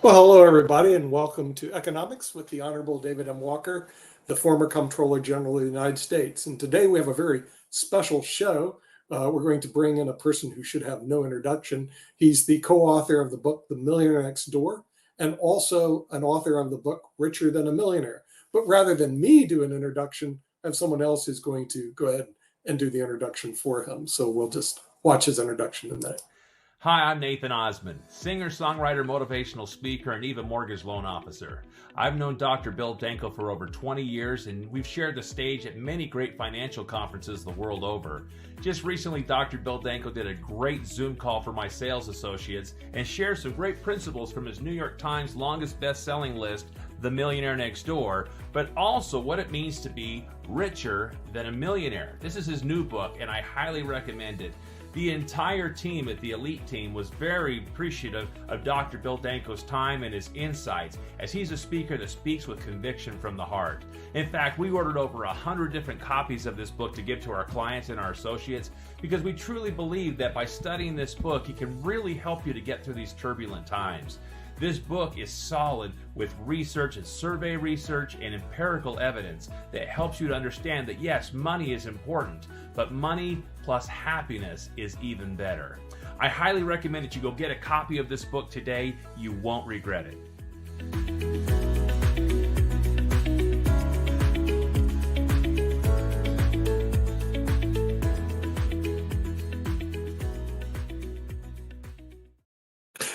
Well, hello, everybody, and welcome to Economics with the Honorable David M. Walker, the former Comptroller General of the United States. And today we have a very special show. We're going to bring in a person who should have no introduction. He's the co-author of the book, The Millionaire Next Door, and also an author of the book, Richer Than a Millionaire. But rather than me do an introduction, I have someone else who's going to go ahead and do the introduction for him. So we'll just watch his introduction in a minute. Hi, I'm Nathan Osmond, singer, songwriter, motivational speaker, and even mortgage loan officer. I've known Dr. Bill Danko for over 20 years, and we've shared the stage at many great financial conferences the world over. Just recently, Dr. Bill Danko did a great Zoom call for my sales associates and shared some great principles from his New York Times longest best-selling list, The Millionaire Next Door, but also what it means to be richer than a millionaire. This is his new book, and I highly recommend it. The entire team at the Elite Team was very appreciative of Dr. Bill Danko's time and his insights, as he's a speaker that speaks with conviction from the heart. In fact, we ordered over 100 different copies of this book to give to our clients and our associates because we truly believe that by studying this book, it can really help you to get through these turbulent times. This book is solid with research and survey research and empirical evidence that helps you to understand that yes, money is important, but money plus happiness is even better. I highly recommend that you go get a copy of this book today. You won't regret it.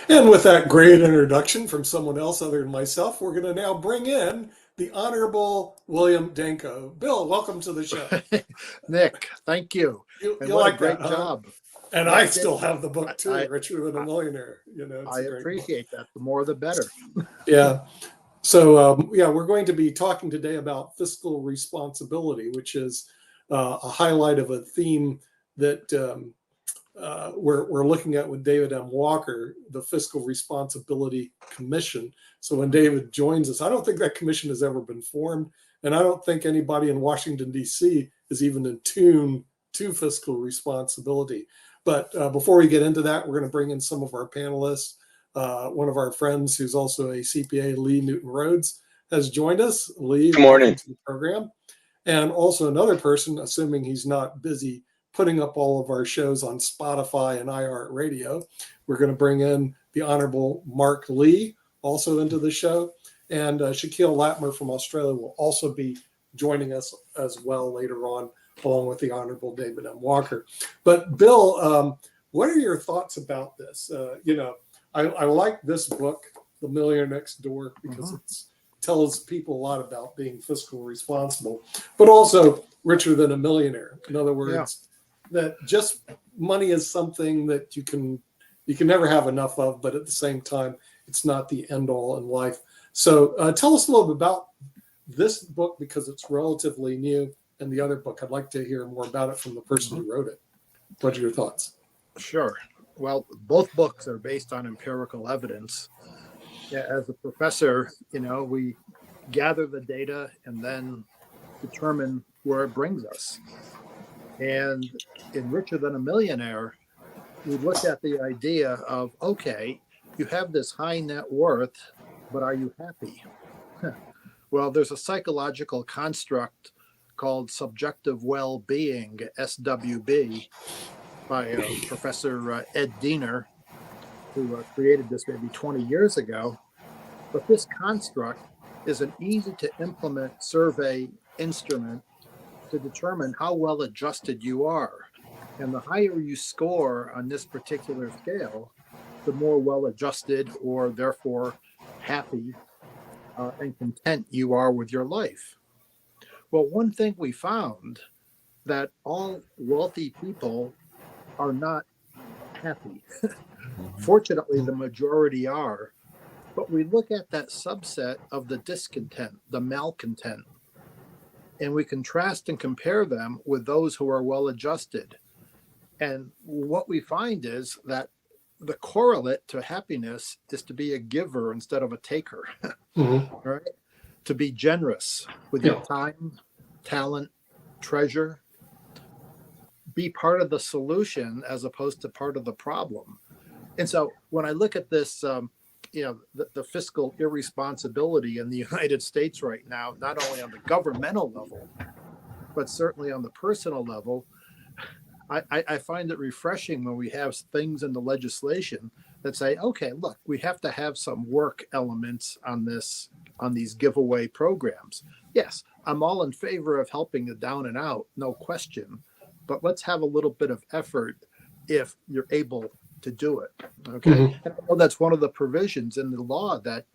And with that great introduction from someone else other than myself, we're going to now bring in the Honorable William Danko. Bill, welcome to the show. Nick, thank you. You what like a great that, huh? job. And I still have the book too, I- Richer Than a Millionaire. It's I a great appreciate that. The more, the better. book. Yeah. So, we're going to be talking today about fiscal responsibility, which is a highlight of a theme that we're looking at with David M. Walker, the Fiscal Responsibility Commission. So when David joins us, I don't think that commission has ever been formed, and I don't think anybody in Washington, D.C. is even in tune to fiscal responsibility. But before we get into that, we're going to bring in some of our panelists. One of our friends who's also a CPA, Lee Newton Rhodes, has joined us. Lee, Good morning. welcome to the program. And also another person, assuming he's not busy putting up all of our shows on Spotify and iHeartRadio. We're going to bring in the Honorable Mark Lee also into the show. And Shaquille Latmer from Australia will also be joining us as well later on, along with the Honorable David M. Walker. But Bill, what are your thoughts about this? I like this book, The Millionaire Next Door, because it tells people a lot about being fiscally responsible, but also richer than a millionaire. In other words, that just money is something that you can never have enough of, but at the same time, it's not the end all in life. So tell us a little bit about this book because it's relatively new, and the other book. I'd like to hear more about it from the person who wrote it. What are your thoughts? Sure. Well, both books are based on empirical evidence. As a professor, we gather the data and then determine where it brings us. And in Richer Than a Millionaire, we looked at the idea of, okay, you have this high net worth, but are you happy? Well, there's a psychological construct called subjective well-being, SWB, by Professor Ed Diener, who created this maybe 20 years ago. But this construct is an easy-to-implement survey instrument to determine how well adjusted you are. And the higher you score on this particular scale, the more well adjusted or therefore happy and content you are with your life. Well, one thing we found that all wealthy people are not happy. Fortunately, the majority are. But we look at that subset of the discontent, the malcontent, and we contrast and compare them with those who are well adjusted. And what we find is that the correlate to happiness is to be a giver instead of a taker, right? To be generous with your time, talent, treasure, be part of the solution as opposed to part of the problem. And so when I look at this the fiscal irresponsibility in the United States right now, not only on the governmental level, but certainly on the personal level. I find it refreshing when we have things in the legislation that say, okay, look, we have to have some work elements on these giveaway programs. Yes, I'm all in favor of helping the down and out, no question, but let's have a little bit of effort if you're able to do it. Okay. Mm-hmm. And I know that's one of the provisions in the law that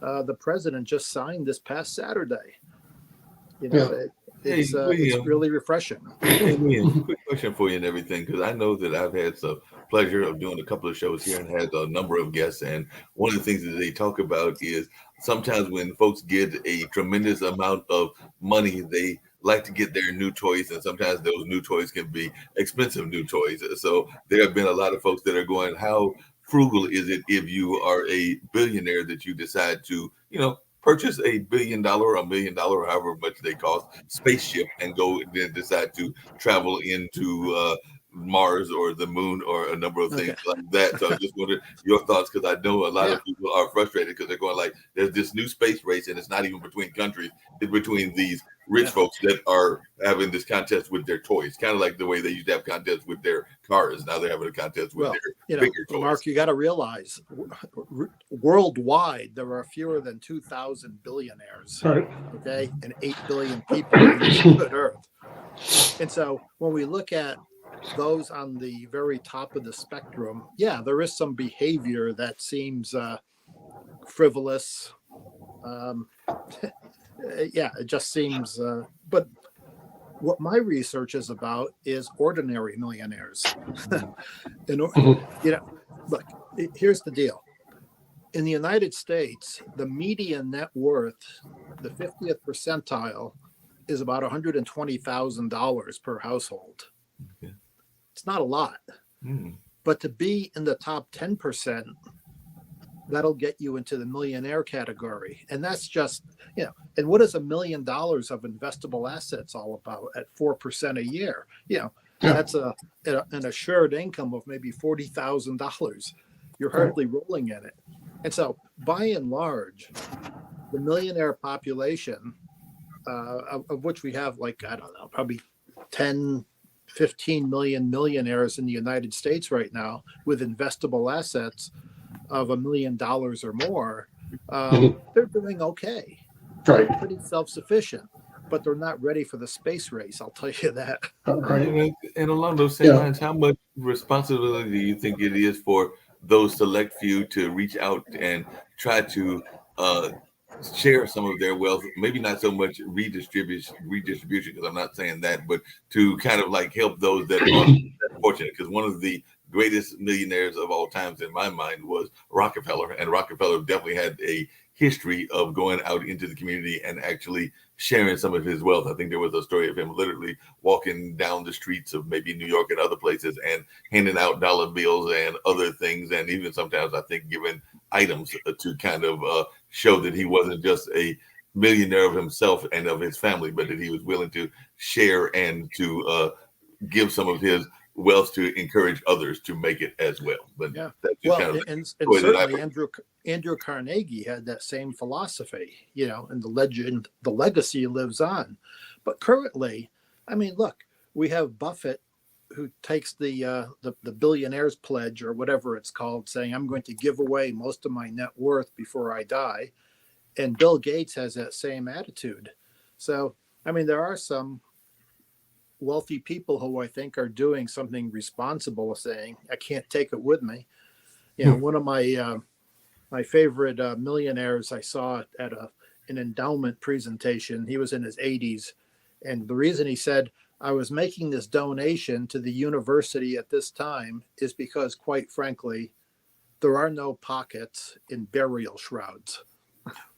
the president just signed this past Saturday. It's really refreshing. Hey, William, quick question for you and everything, because I know that I've had the pleasure of doing a couple of shows here and had a number of guests. And one of the things that they talk about is sometimes when folks get a tremendous amount of money, they like to get their new toys, and sometimes those new toys can be expensive new toys. So there have been a lot of folks that are going, how frugal is it if you are a billionaire that you decide to, purchase $1 billion or $1 million, or however much they cost, spaceship, and go and then decide to travel into Mars or the moon or a number of things like that. So I just wondered your thoughts, because I know a lot of people are frustrated because they're going like, there's this new space race, and it's not even between countries, it's between these rich folks that are having this contest with their toys, kind of like the way they used to have contests with their cars. Now they're having a contest with their bigger toys. Mark, you got to realize, worldwide there are fewer than 2,000 billionaires, okay, and 8 billion people on this good earth. And so when we look at those on the very top of the spectrum, there is some behavior that seems frivolous. It just seems, but what my research is about is ordinary millionaires. Look, here's the deal. In the United States, the median net worth, the 50th percentile, is about $120,000 per household. Okay. It's not a lot, but to be in the top 10%, that'll get you into the millionaire category. And that's just, and what is $1 million of investable assets all about at 4% a year? That's an assured income of maybe $40,000. You're hardly rolling in it. And so by and large, the millionaire population, of which we have probably 10, 15 million millionaires in the United States right now with investable assets of $1 million or more, they're doing okay. Right. They're pretty self-sufficient, but they're not ready for the space race. I'll tell you that. Right. And along those same lines, how much responsibility do you think it is for those select few to reach out and try to share some of their wealth? Maybe not so much redistribution, because I'm not saying that, but to kind of like help those that are fortunate. Because one of the greatest millionaires of all times in my mind was Rockefeller, and Rockefeller definitely had a history of going out into the community and actually sharing some of his wealth. I think there was a story of him literally walking down the streets of maybe New York and other places and handing out dollar bills and other things, and even sometimes I think giving items to kind of show that he wasn't just a millionaire of himself and of his family, but that he was willing to share and to give some of his wealth to encourage others to make it as well. But that's just kind of and certainly Andrew Carnegie had that same philosophy, and the legacy lives on. But currently, I mean, look, we have Buffett, who takes the billionaire's pledge or whatever it's called, saying, I'm going to give away most of my net worth before I die. And Bill Gates has that same attitude. So, I mean, there are some wealthy people who I think are doing something responsible, saying, I can't take it with me. One of my favorite millionaires I saw at an endowment presentation, he was in his 80s. And the reason he said, I was making this donation to the university at this time is because, quite frankly, there are no pockets in burial shrouds.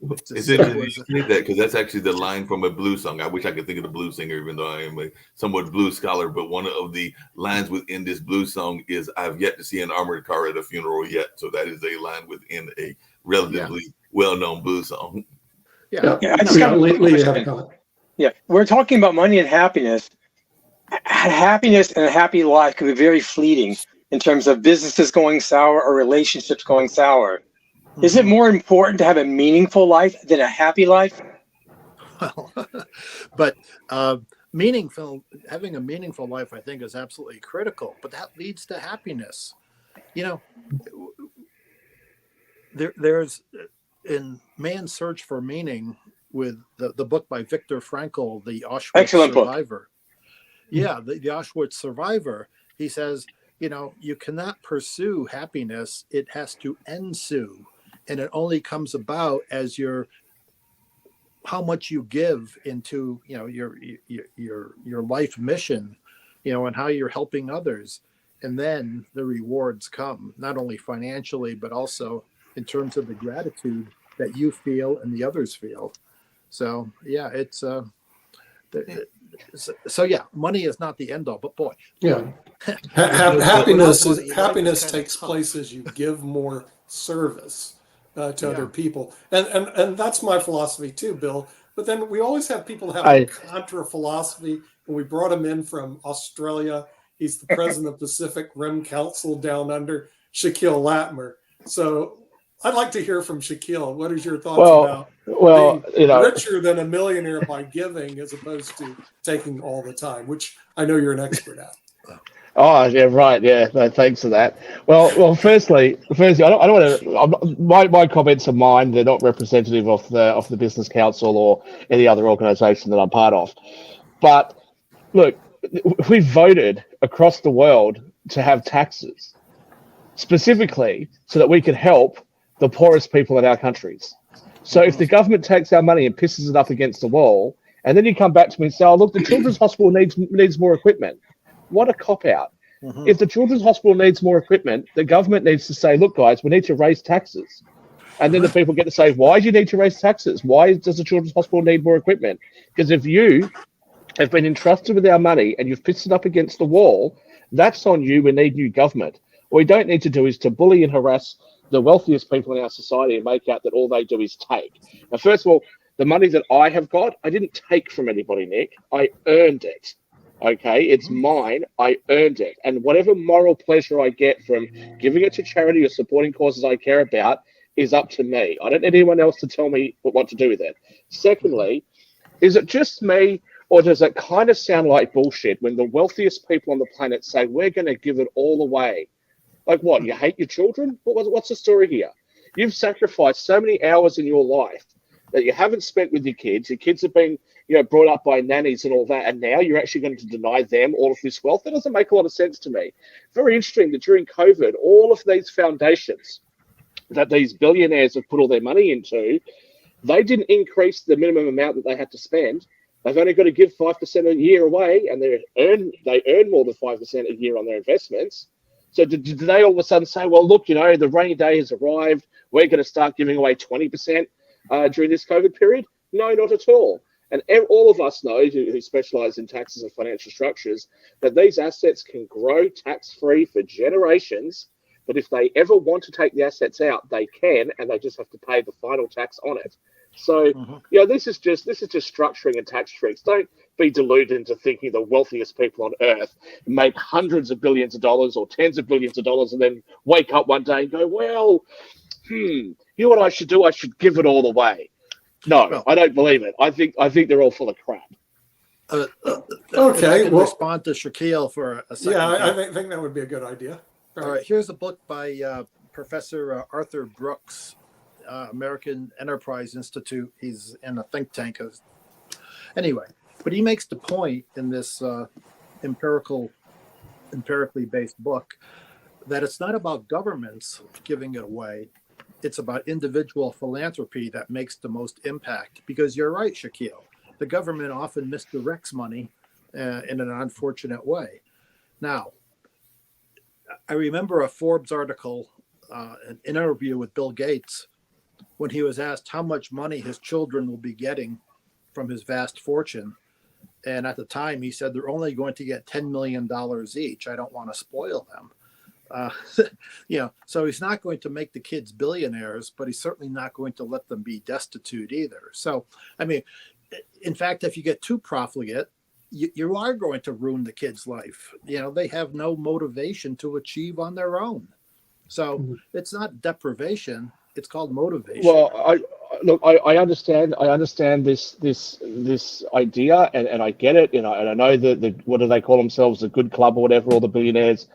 It's interesting you say that, because that's actually the line from a blues song. I wish I could think of the blues singer, even though I am a somewhat blues scholar. But one of the lines within this blues song is, I've yet to see an armored car at a funeral yet. So that is a line within a relatively well-known blues song. Yeah. I just got a comment. Yeah, we're talking about money and happiness. Happiness and a happy life can be very fleeting in terms of businesses going sour or relationships going sour. Is it more important to have a meaningful life than a happy life? Well, but having a meaningful life, I think, is absolutely critical. But that leads to happiness. You know, there's in Man's Search for Meaning, with the book by Viktor Frankl, the Auschwitz Excellent book. survivor. Yeah, the Auschwitz survivor. He says, you cannot pursue happiness; it has to ensue, and it only comes about as how much you give into your life mission, and how you're helping others, and then the rewards come, not only financially but also in terms of the gratitude that you feel and the others feel. So yeah, it's so yeah, money is not the end all, but boy, Yeah. Happiness takes place as you give more service to other people, and that's my philosophy too, Bill. But then we always have people have a contra philosophy, and we brought him in from Australia. He's the president of Pacific Rim Council down under, Shaquille Latimer. So I'd like to hear from Shaquille. What is your thoughts about being richer than a millionaire by giving as opposed to taking all the time, which I know you're an expert at? Oh yeah, right. Yeah, no, thanks for that. Well. Firstly, I don't want to. My comments are mine. They're not representative of the Business Council or any other organisation that I'm part of. But look, we voted across the world to have taxes, specifically so that we could help the poorest people in our countries. So if the government takes our money and pisses it up against the wall, and then you come back to me and say, "Oh, look, the Children's Hospital needs more equipment." What a cop-out. If the Children's Hospital needs more equipment, the government needs to say, "Look, guys, we need to raise taxes." And then the people get to say, "Why do you need to raise taxes? Why does the Children's Hospital need more equipment?" Because if you have been entrusted with our money and you've pissed it up against the wall, that's on you. We need new government. What we don't need to do is to bully and harass the wealthiest people in our society and make out that all they do is take. Now, first of all, the money that I have got, I didn't take from anybody, Nick. I earned it. Okay, it's mine. I earned it. And whatever moral pleasure I get from giving it to charity or supporting causes I care about is up to me. I don't need anyone else to tell me what to do with it. Secondly, is it just me, or does it kind of sound like bullshit when the wealthiest people on the planet say, "We're going to give it all away"? Like what? You hate your children? What's the story here? You've sacrificed so many hours in your life that you haven't spent with your kids. Your kids have been, brought up by nannies and all that, and now you're actually going to deny them all of this wealth? That doesn't make a lot of sense to me. Very interesting that during COVID, all of these foundations that these billionaires have put all their money into, they didn't increase the minimum amount that they had to spend. They've only got to give 5% a year away, and they earn more than 5% a year on their investments. So did they all of a sudden say, "Well, look, the rainy day has arrived. We're going to start giving away 20% during this COVID period"? No, not at all. And all of us know who specialize in taxes and financial structures that these assets can grow tax-free for generations. But if they ever want to take the assets out, they can, and they just have to pay the final tax on it. So, this is just structuring and tax tricks. Don't be deluded into thinking the wealthiest people on earth make hundreds of billions of dollars or tens of billions of dollars and then wake up one day and go, "Well, you know what I should do? I should give it all away." No, I don't believe it. I think they're all full of crap. Okay, we'll respond to Shaquille for a second. Yeah, I think that would be a good idea. All right, here's a book by Professor Arthur Brooks, American Enterprise Institute. He's in a think tank. Anyway, but he makes the point in this empirically based book that it's not about governments giving it away. It's about individual philanthropy that makes the most impact. Because you're right, Shaquille. The government often misdirects money in an unfortunate way. Now, I remember a Forbes article, an interview with Bill Gates, when he was asked how much money his children will be getting from his vast fortune. And at the time, he said they're only going to get $10 million each. I don't want to spoil them. So he's not going to make the kids billionaires, but he's certainly not going to let them be destitute either. So, I mean, in fact, if you get too profligate, you are going to ruin the kid's life. They have no motivation to achieve on their own. So it's not deprivation. It's called motivation. Well, I understand. I understand this idea, and I get it. And I know that the what do they call themselves, the good club or whatever, all the billionaires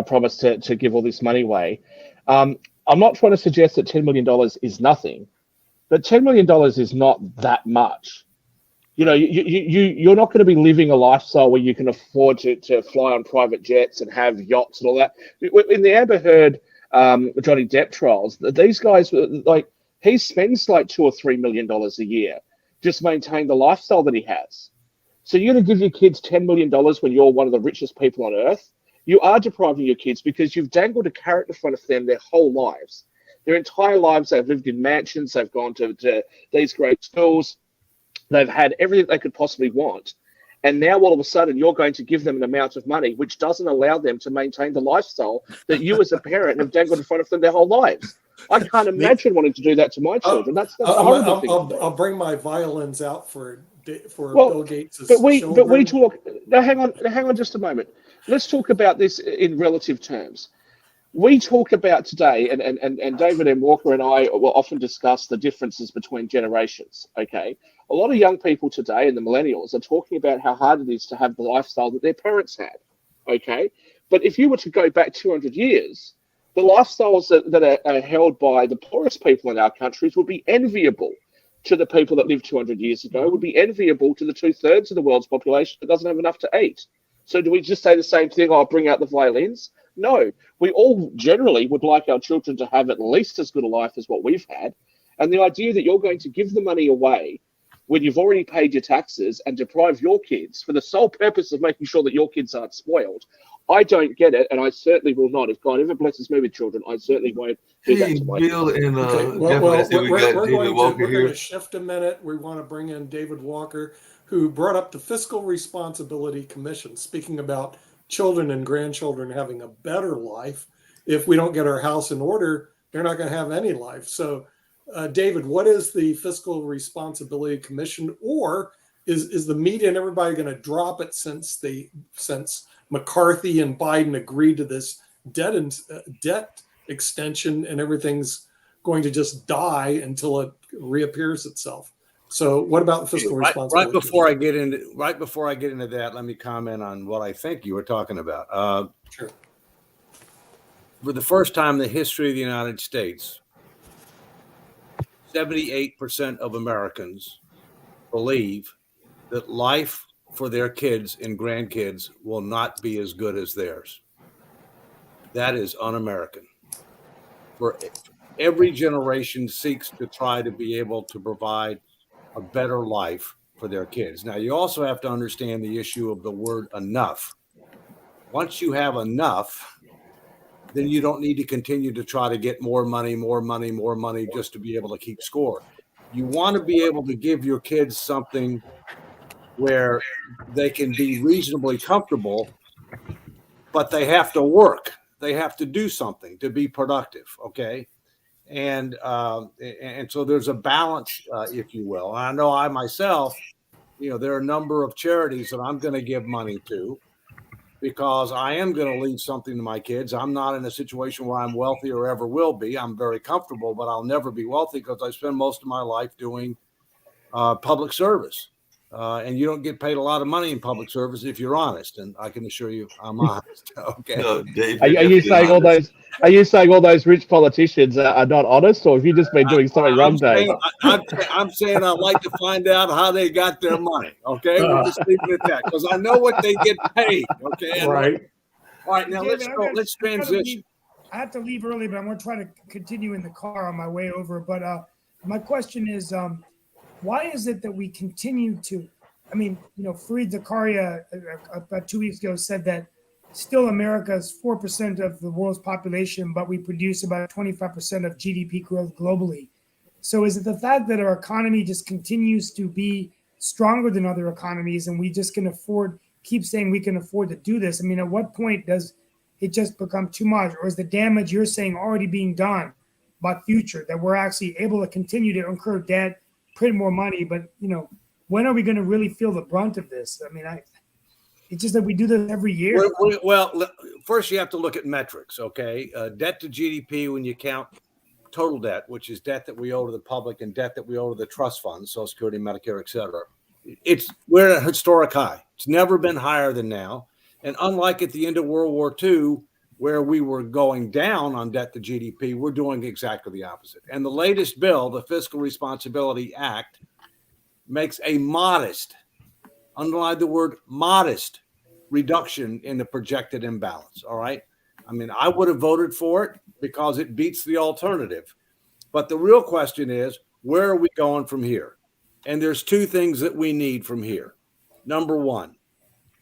promise to give all this money away. I'm not trying to suggest that $10 million is nothing, but $10 million is not that much. You're not going to be living a lifestyle where you can afford to fly on private jets and have yachts and all that. In the Amber Heard Johnny Depp trials, these guys like he spends like $2 or $3 million a year just maintain the lifestyle that he has. So you're going to give your kids $10 million when you're one of the richest people on earth? You are depriving your kids because you've dangled a carrot in front of them their whole lives. Their entire lives, they've lived in mansions, they've gone to these great schools. They've had everything they could possibly want. And now all of a sudden you're going to give them an amount of money which doesn't allow them to maintain the lifestyle that you as a parent have dangled in front of them their whole lives. I can't imagine wanting to do that to my children. That's a horrible thing. I'll bring my violins out for Well, Bill Gates' but we children. talk now. Hang on just a moment. Let's talk about this in relative terms. We talk about today, and David M. Walker and I will often discuss the differences between generations. Okay, a lot of young people today and the millennials are talking about how hard it is to have the lifestyle that their parents had. Okay, but if you were to go back 200 years, the lifestyles that are held by the poorest people in our countries would be enviable to the people that lived 200 years ago, would be enviable to the 2/3 of the world's population that doesn't have enough to eat. So do we just say the same thing? I'll bring out the violins. No, we all generally would like our children to have at least as good a life as what we've had. And the idea that you're going to give the money away when you've already paid your taxes and deprive your kids for the sole purpose of making sure that your kids aren't spoiled, I don't get it, and I certainly will not. If God ever blesses me with children, I certainly won't do that to my Bill kids. and We're David Walker going here. to shift a minute. We want to bring in David Walker, who brought up the Fiscal Responsibility Commission, speaking about children and grandchildren having a better life. If we don't get our house in order, they're not going to have any life. So, David, what is the Fiscal Responsibility Commission, or is the media and everybody going to drop it since McCarthy and Biden agreed to this debt extension, and everything's going to just die until it reappears itself? So, what about the fiscal responsibility? Right before I get into that, let me comment on what I think you were talking about. Sure. For the first time in the history of the United States, 78% of Americans believe that life for their kids and grandkids will not be as good as theirs. That is un-American. For every generation seeks to try to be able to provide a better life for their kids. Now, you also have to understand the issue of the word enough. Once you have enough, then you don't need to continue to try to get more money just to be able to keep score. You want to be able to give your kids something where they can be reasonably comfortable, but they have to work. They have to do something to be productive, okay? And so there's a balance, if you will. And I know I myself, there are a number of charities that I'm going to give money to because I am going to leave something to my kids. I'm not in a situation where I'm wealthy or ever will be. I'm very comfortable, but I'll never be wealthy because I spend most of my life doing public service. And you don't get paid a lot of money in public service if you're honest, and I can assure you I'm honest. Okay. No, Dave, Are you saying all those? Are you saying all those rich politicians are not honest, or have you just been doing something wrong, Dave? I'm saying I'd like to find out how they got their money. Okay, we'll just leave it at that because I know what they get paid. Okay, Right. All right, now David, let's transition. I have to leave early, but I'm going to try to continue in the car on my way over. But my question is, why is it that we continue to? I mean, Fareed Zakaria about 2 weeks ago said that still America is 4% of the world's population, but we produce about 25% of GDP growth globally. So is it the fact that our economy just continues to be stronger than other economies and we just can keep saying we can afford to do this? I mean, at what point does it just become too much? Or is the damage you're saying already being done by future, that we're actually able to continue to incur debt, print more money, but, when are we going to really feel the brunt of this? I mean, it's just that we do this every year. Well, first you have to look at metrics, okay? Debt to GDP, when you count total debt, which is debt that we owe to the public and debt that we owe to the trust funds, Social Security, Medicare, et cetera, we're at a historic high. It's never been higher than now. And unlike at the end of World War II, where we were going down on debt to GDP, we're doing exactly the opposite. And the latest bill, the Fiscal Responsibility Act, makes a modest, underline the word modest, reduction in the projected imbalance. All right. I mean, I would have voted for it because it beats the alternative. But the real question is, where are we going from here? And there's two things that we need from here. Number one,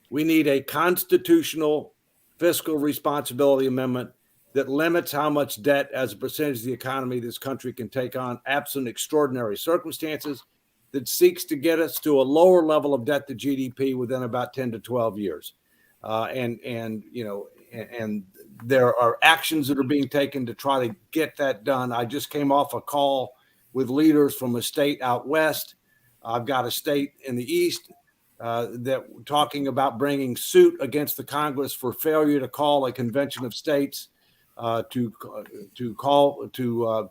we need a constitutional fiscal responsibility amendment that limits how much debt as a percentage of the economy this country can take on absent extraordinary circumstances, that seeks to get us to a lower level of debt to GDP within about 10 to 12 years. And there are actions that are being taken to try to get that done. I just came off a call with leaders from a state out west. I've got a state in the east that talking about bringing suit against the Congress for failure to call a convention of states to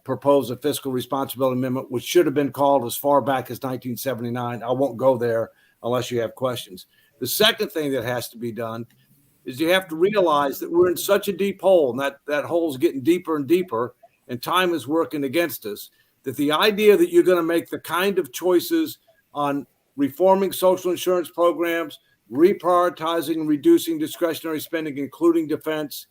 propose a fiscal responsibility amendment, which should have been called as far back as 1979. I won't go there unless you have questions. The second thing that has to be done is you have to realize that we're in such a deep hole, and that hole's getting deeper and deeper, and time is working against us, that the idea that you're going to make the kind of choices on reforming social insurance programs, reprioritizing and reducing discretionary spending, including defense,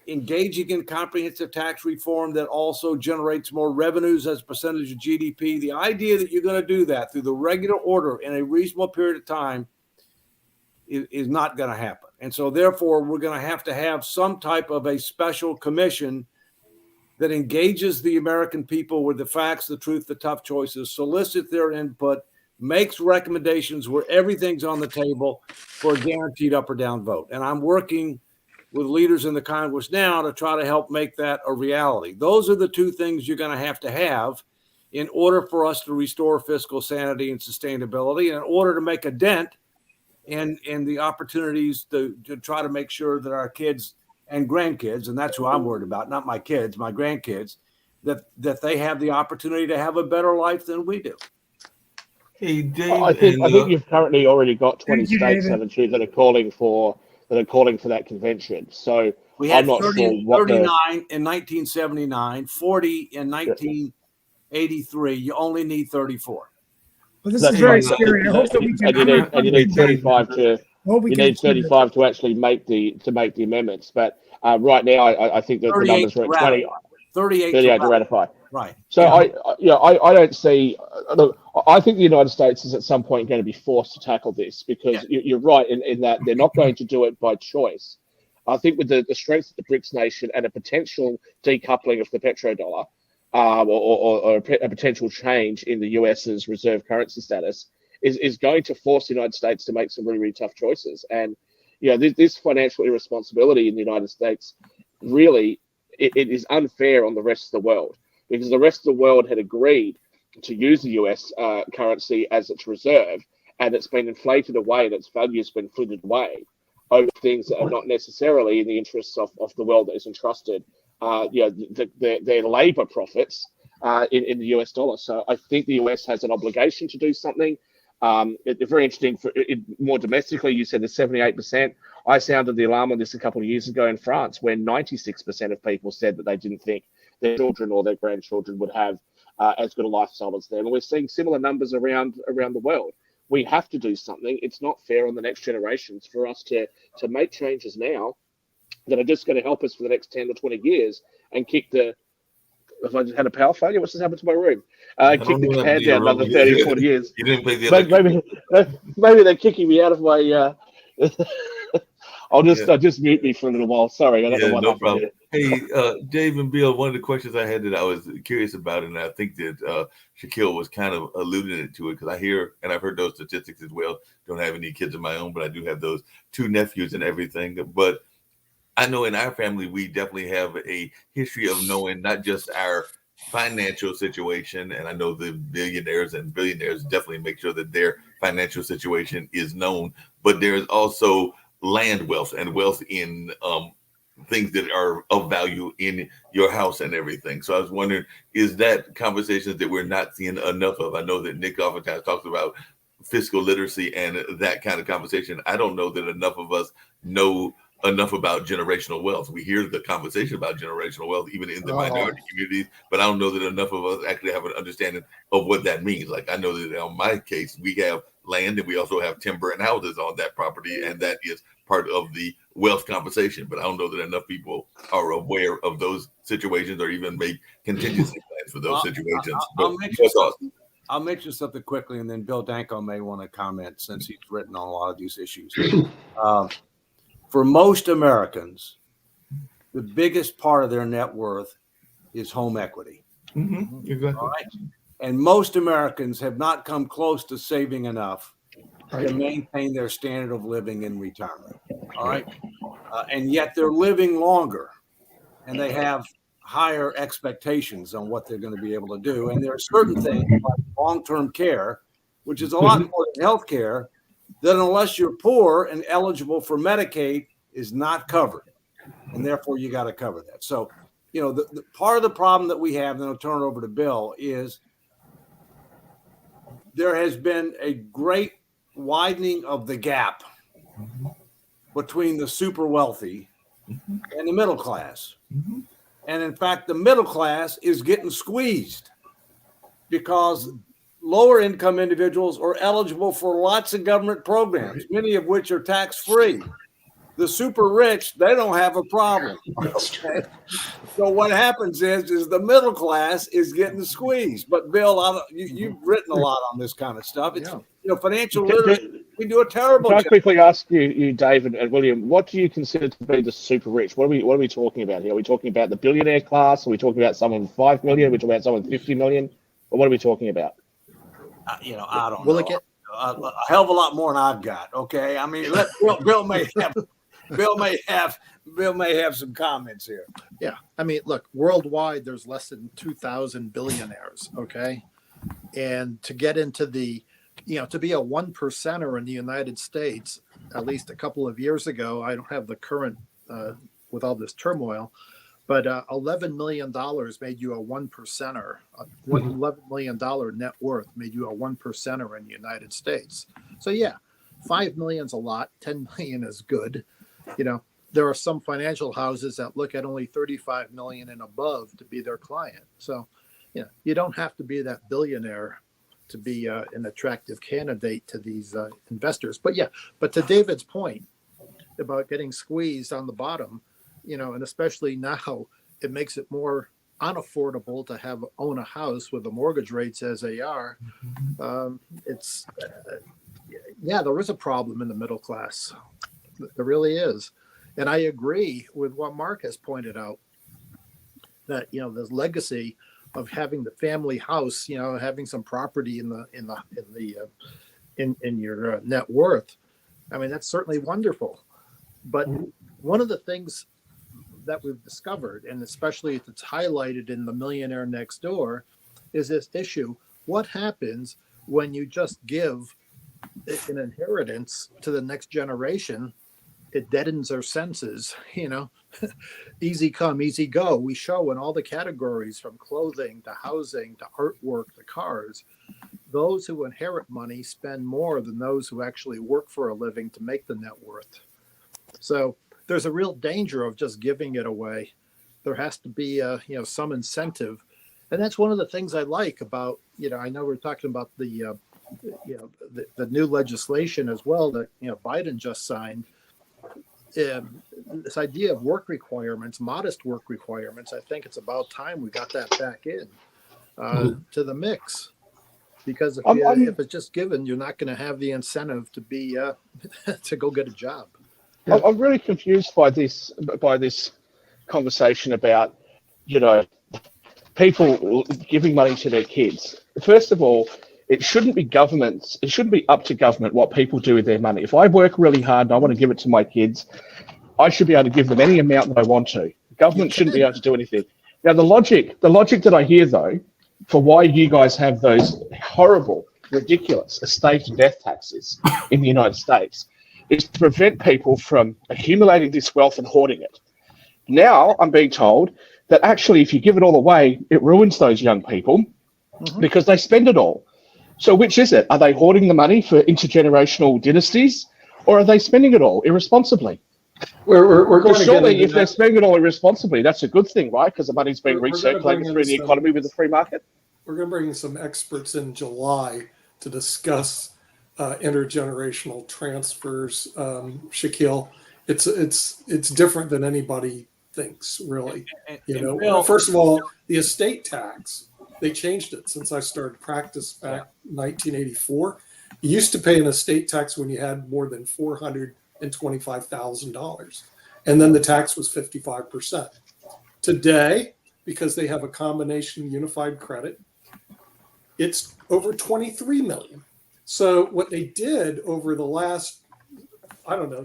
engaging in comprehensive tax reform that also generates more revenues as a percentage of GDP, the idea that you're going to do that through the regular order in a reasonable period of time is not going to happen. And so therefore, we're going to have some type of a special commission that engages the American people with the facts, the truth, the tough choices, solicit their input, makes recommendations where everything's on the table for a guaranteed up or down vote. And I'm working with leaders in the Congress now to try to help make that a reality. Those are the two things you're going to have in order for us to restore fiscal sanity and sustainability, and in order to make a dent in the opportunities to try to make sure that our kids and grandkids, and that's who I'm worried about, not my kids, my grandkids, that they have the opportunity to have a better life than we do. Hey, Dave, I think you've currently already got 20 states, haven't you, that are calling for that convention. So we had I'm not 30, sure what 39 in 1979, 40 in 1983. You only need 34. Well, this is very scary. I hope that we can. And you need 35 to. You need 35 to actually make the amendments. But right now, I think that the numbers are at 20. 38 to ratify. Right. So yeah. I don't see. Look, I think the United States is at some point going to be forced to tackle this because you're right in that they're not going to do it by choice. I think with the strength of the BRICS nation and a potential decoupling of the petrodollar, or a potential change in the US's reserve currency status, is going to force the United States to make some really, really tough choices. And this financial irresponsibility in the United States really it is unfair on the rest of the world, because the rest of the world had agreed to use the US currency as its reserve, and it's been inflated away and its value has been frittered away over things that are not necessarily in the interests of the world that is entrusted their labor profits in the US dollar. So I think the US has an obligation to do something. It's very interesting. More domestically, you said the 78%. I sounded the alarm on this a couple of years ago in France, where 96% of people said that they didn't think their children or their grandchildren would have as good a lifestyle as them. And we're seeing similar numbers around the world. We have to do something. It's not fair on the next generations for us to make changes now that are just going to help us for the next 10 or 20 years and kick the. If I just had a power failure, what's just happened to my room? Kick the can down another 30, 40 years. You didn't play the maybe they're kicking me out of my. I'll just mute me for a little while. Sorry, I don't know what happened problem. Hey, Dave and Bill, one of the questions I had that I was curious about, and I think that Shaquille was kind of alluding to it, because I hear, and I've heard those statistics as well. Don't have any kids of my own, but I do have those 2 nephews and everything. But I know in our family, we definitely have a history of knowing not just our financial situation, and I know the billionaires and billionaires definitely make sure that their financial situation is known, but there's also land wealth and wealth in things that are of value in your house and everything. So I was wondering, is that conversations that we're not seeing enough of? I know that Nick oftentimes talks about fiscal literacy and that kind of conversation. I don't know that enough of us know enough about generational wealth. We hear the conversation about generational wealth, even in the minority communities, but I don't know that enough of us actually have an understanding of what that means. Like, I know that in my case, we have land and we also have timber and houses on that property, and that is part of the wealth conversation. But I don't know that enough people are aware of those situations or even make contingency plans for those situations. I'll mention something quickly, and then Bill Danko may want to comment since he's written on a lot of these issues. For most Americans, the biggest part of their net worth is home equity. Exactly. All right? And most Americans have not come close to saving enough to maintain their standard of living in retirement. All right. And yet they're living longer and they have higher expectations on what they're going to be able to do. And there are certain things like long-term care, which is a lot more than health care, that unless you're poor and eligible for Medicaid is not covered. And therefore you got to cover that. So, you know, the part of the problem that we have, then I'll turn it over to Bill, is there has been a great widening of the gap between the super wealthy and the middle class. And in fact, the middle class is getting squeezed because lower income individuals are eligible for lots of government programs, many of which are tax-free. The super rich, they don't have a problem. Okay? So what happens is the middle class is getting squeezed. But Bill, you've written a lot on this kind of stuff. It's financial literacy. We do a terrible job. Can I quickly ask you, David and William, what do you consider to be the super rich? What are we talking about here? Are we talking about the billionaire class? Are we talking about someone with 5 million? Are we talking about someone with 50 million? Or what are we talking about? I don't know. A hell of a lot more than I've got. Okay, I mean, Bill may have some comments here. Yeah, I mean, look, worldwide, there's less than 2,000 billionaires. Okay, and to get into the, to be a 1%er in the United States, at least a couple of years ago, I don't have the current with all this turmoil, but $11 million made you a 1%er. $11 million net worth made you a 1%er in the United States. So yeah, 5 million's a lot. 10 million is good. There are some financial houses that look at only 35 million and above to be their client. So, you don't have to be that billionaire to be an attractive candidate to these investors. But to David's point about getting squeezed on the bottom, and especially now, it makes it more unaffordable to own a house with the mortgage rates as they are. There is a problem in the middle class. There really is. And I agree with what Mark has pointed out, that, the legacy of having the family house, having some property in your net worth. I mean, that's certainly wonderful. But one of the things that we've discovered, and especially if it's highlighted in The Millionaire Next Door, is this issue. What happens when you just give an inheritance to the next generation? It deadens our senses, easy come, easy go. We show in all the categories from clothing to housing to artwork to cars. Those who inherit money spend more than those who actually work for a living to make the net worth. So there's a real danger of just giving it away. There has to be, some incentive. And that's one of the things I like about, I know we're talking about the new legislation as well that, Biden just signed. This idea of work requirements, modest work requirements, I think it's about time we got that back in to the mix. Because if it's just given, you're not going to have the incentive to be to go get a job. I'm really confused by this conversation about, people giving money to their kids. First of all, it shouldn't be up to government what people do with their money. If I work really hard and I want to give it to my kids, I should be able to give them any amount that I want to. Government shouldn't be able to do anything. Now, the logic that I hear, though, for why you guys have those horrible, ridiculous estate and death taxes in the United States is to prevent people from accumulating this wealth and hoarding it. Now I'm being told that actually, if you give it all away, it ruins those young people because they spend it all. So which is it? Are they hoarding the money for intergenerational dynasties, or are they spending it all irresponsibly? We're going to surely, if that. they're spending it all irresponsibly, that's a good thing, right? Because the money's being We're recirculated through the economy with the free market. We're going to bring some experts in July to discuss intergenerational transfers. Shaquille, it's different than anybody thinks, really. First of all, the estate tax, they changed it since I started practice back in 1984. You used to pay an estate tax when you had more than $425,000, and then the tax was 55%. Today, because they have a combination unified credit, it's over 23 million. So what they did over the last,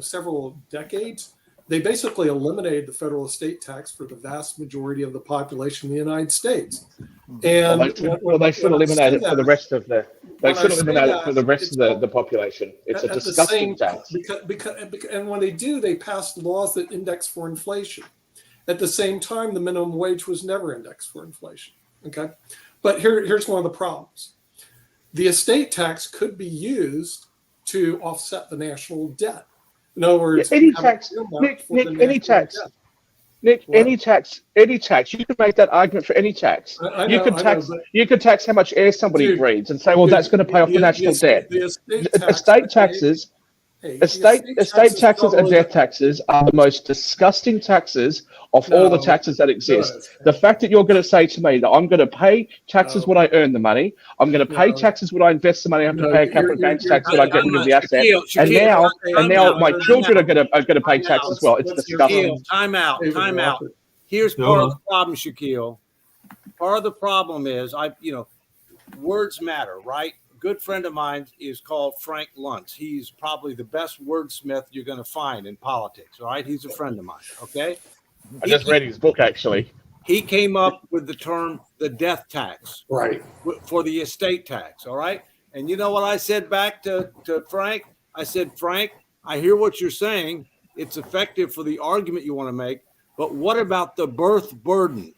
several decades, they basically eliminated the federal estate tax for the vast majority of the population in the United States. And they should eliminate it for the rest of the. They should eliminate it for the rest of the population. It's a disgusting tax. And when they do, they pass laws that index for inflation. At the same time, the minimum wage was never indexed for inflation. Okay, but here's one of the problems: the estate tax could be used to offset the national debt. In other words, any tax, Nick, any tax. You could make that argument for any tax. You could tax how much air somebody breathes and say, well, that's going to pay off the national debt. Estate taxes and death taxes are the most disgusting taxes of all the taxes that exist. The fact that you're going to say to me that I'm going to pay taxes when I earn the money, I'm going to pay taxes when I invest the money, I have to pay a capital gains tax when I get rid of the asset, and now my children are going to pay tax as well. It's disgusting. Time out. Here's part of the problem, Shaquille. Part of the problem is words matter, right? Good friend of mine is called Frank Luntz. He's probably the best wordsmith you're going to find in politics. All right. He's a friend of mine. Okay. I just read his book, actually. He came up with the term the death tax, right, for the estate tax. All right. And you know what I said back to Frank? I said, Frank, I hear what you're saying. It's effective for the argument you want to make. But what about the birth burden?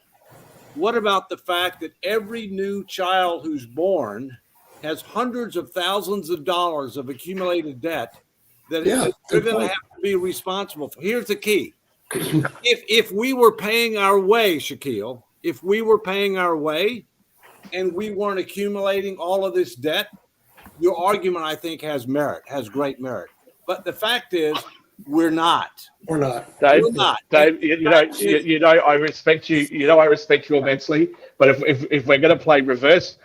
What about the fact that every new child who's born has hundreds of thousands of dollars of accumulated debt that they're going to have to be responsible for? Here's the key. If we were paying our way, Shaquille, if we were paying our way and we weren't accumulating all of this debt, your argument, I think, has great merit. But the fact is, we're not. We're not. Dave, we're not. Dave, I respect you. I respect you immensely. But if we're going to play reverse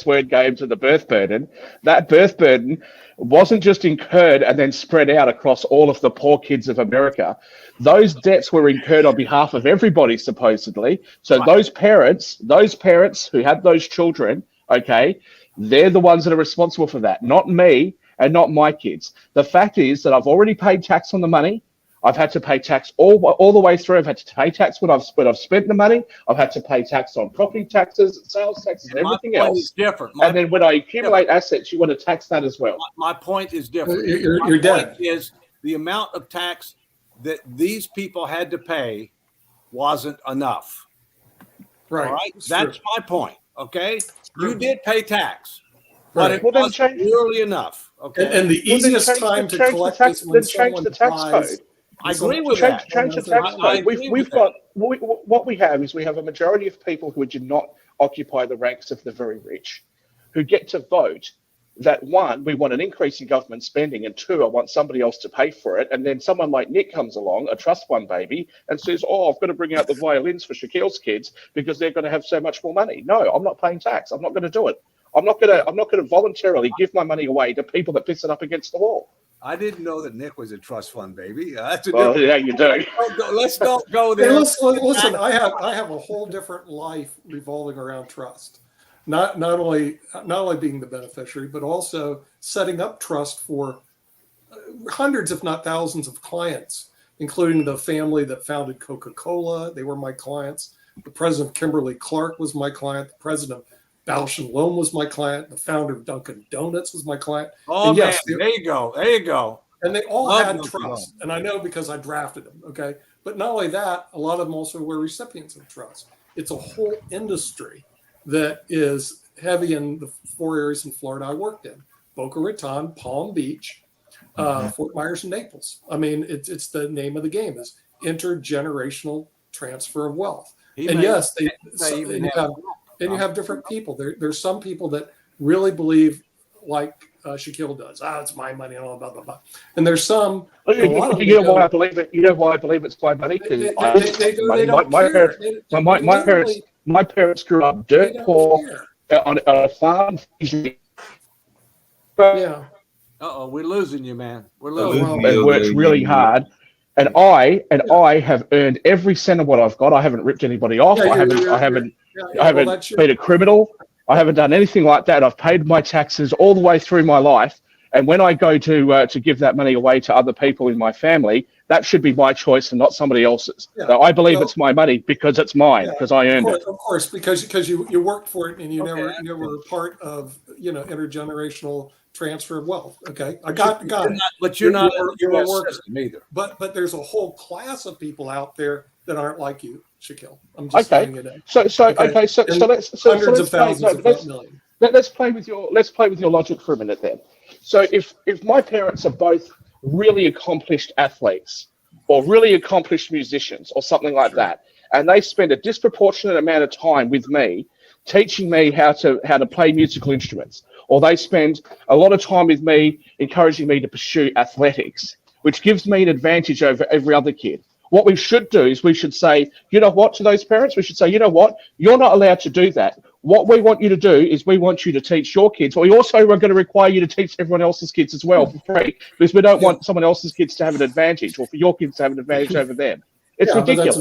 word games of the birth burden, that birth burden wasn't just incurred and then spread out across all of the poor kids of America. Those debts were incurred on behalf of everybody, supposedly. So those parents who had those children, okay, they're the ones that are responsible for that, not me and not my kids. The fact is that I've already paid tax on the money. I've had to pay tax all the way through. I've had to pay tax when I've spent the money. I've had to pay tax on property taxes, sales taxes, and everything else. Is different. And then when I accumulate assets, you want to tax that as well. My point is different. You're dead. Is the amount of tax that these people had to pay wasn't enough. Right. All right. That's my point. Okay. You did pay tax, but it wasn't nearly enough. Okay. And the easiest time to collect is when someone the tax code. I agree with that. Change the tax code. What we have a majority of people who do not occupy the ranks of the very rich, who get to vote that, one, we want an increase in government spending, and two, I want somebody else to pay for it. And then someone like Nick comes along, a trust fund baby, and says, oh, I've got to bring out the violins for Shaquille's kids because they're going to have so much more money. No, I'm not paying tax. I'm not going to do it. I'm not going to voluntarily give my money away to people that piss it up against the wall. I didn't know that Nick was a trust fund baby. Yeah, you do. Let's don't go there. Hey, listen. I have a whole different life revolving around trust. Not only being the beneficiary, but also setting up trust for hundreds, if not thousands, of clients, including the family that founded Coca-Cola. They were my clients. The president of Kimberly-Clark was my client. The president of Bausch and Lomb was my client. The founder of Dunkin' Donuts was my client. Oh, and yes, man, there you go. And they all Love had Milky trust. Bone. And I know because I drafted them. Okay. But not only that, a lot of them also were recipients of trust. It's a whole industry that is heavy in the 4 areas in Florida I worked in: Boca Raton, Palm Beach, Fort Myers, and Naples. I mean, it's the name of the game is intergenerational transfer of wealth. And yes, you have different people. There's some people that really believe like Shaquille does. It's my money and all blah blah blah. And there's some. A lot of them you know why I believe it. You know why I believe it's my money because they don't care. My parents grew up dirt poor on a farm. Yeah. We're losing you, man. We're losing losing And works really hard. And I have earned every cent of what I've got. I haven't ripped anybody off. I haven't been a criminal. I haven't done anything like that. I've paid my taxes all the way through my life. And when I go to give that money away to other people in my family, that should be my choice and not somebody else's. Yeah. So I believe it's my money because it's mine, because I earned it. Of course, because you worked for it and you never were part of intergenerational transfer of wealth. Okay, I got it. But you're not you're a a worker either. But there's a whole class of people out there that aren't like you, Shaquille. I'm just saying it. So let's hundreds of thousands, if not millions. Let's play with your logic for a minute then. So if my parents are both really accomplished athletes or really accomplished musicians or something like that, and they spend a disproportionate amount of time with me teaching me how to play musical instruments, or they spend a lot of time with me encouraging me to pursue athletics, which gives me an advantage over every other kid. What we should do is we should say, you know what, to those parents, we should say, you know what, you're not allowed to do that. What we want you to do is we want you to teach your kids, but we also are going to require you to teach everyone else's kids as well for free, because we don't want someone else's kids to have an advantage or for your kids to have an advantage over them. It's ridiculous.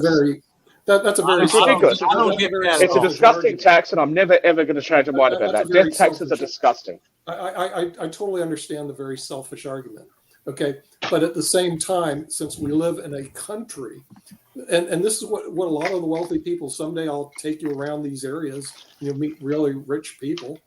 That's ridiculous. It's a disgusting tax, and I'm never, ever going to change my mind about that. Death taxes are disgusting. I totally understand the very selfish argument. Okay. But at the same time, since we live in a country, and this is what a lot of the wealthy people, someday I'll take you around these areas, you'll meet really rich people.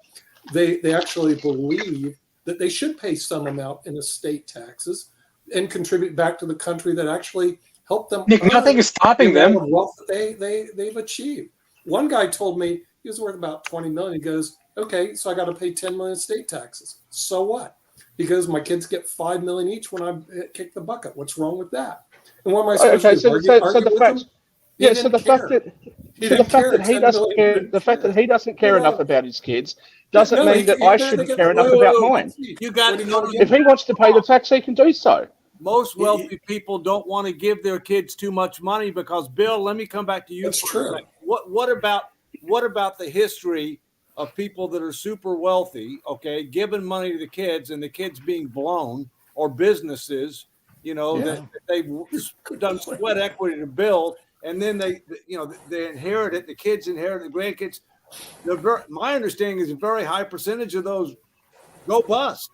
They actually believe that they should pay some amount in estate taxes and contribute back to the country that actually helped them. Nick, nothing is stopping them. The wealth that they've achieved. One guy told me he was worth about 20 million. He goes, okay, so I got to pay 10 million estate taxes. So what? Because my kids get 5 million each when I kick the bucket. What's wrong with that? And what am I supposed to do? The fact that he doesn't care enough about his kids doesn't mean that I shouldn't care enough about mine. If he wants to pay the tax, he can do so. Most wealthy people don't want to give their kids too much money because, Bill, let me come back to you. That's true. What about the history of people that are super wealthy, okay, giving money to the kids and the kids being blown, or businesses, that they've done sweat equity to build, and then they inherit it, the kids inherit it, the grandkids. My understanding is a very high percentage of those go bust.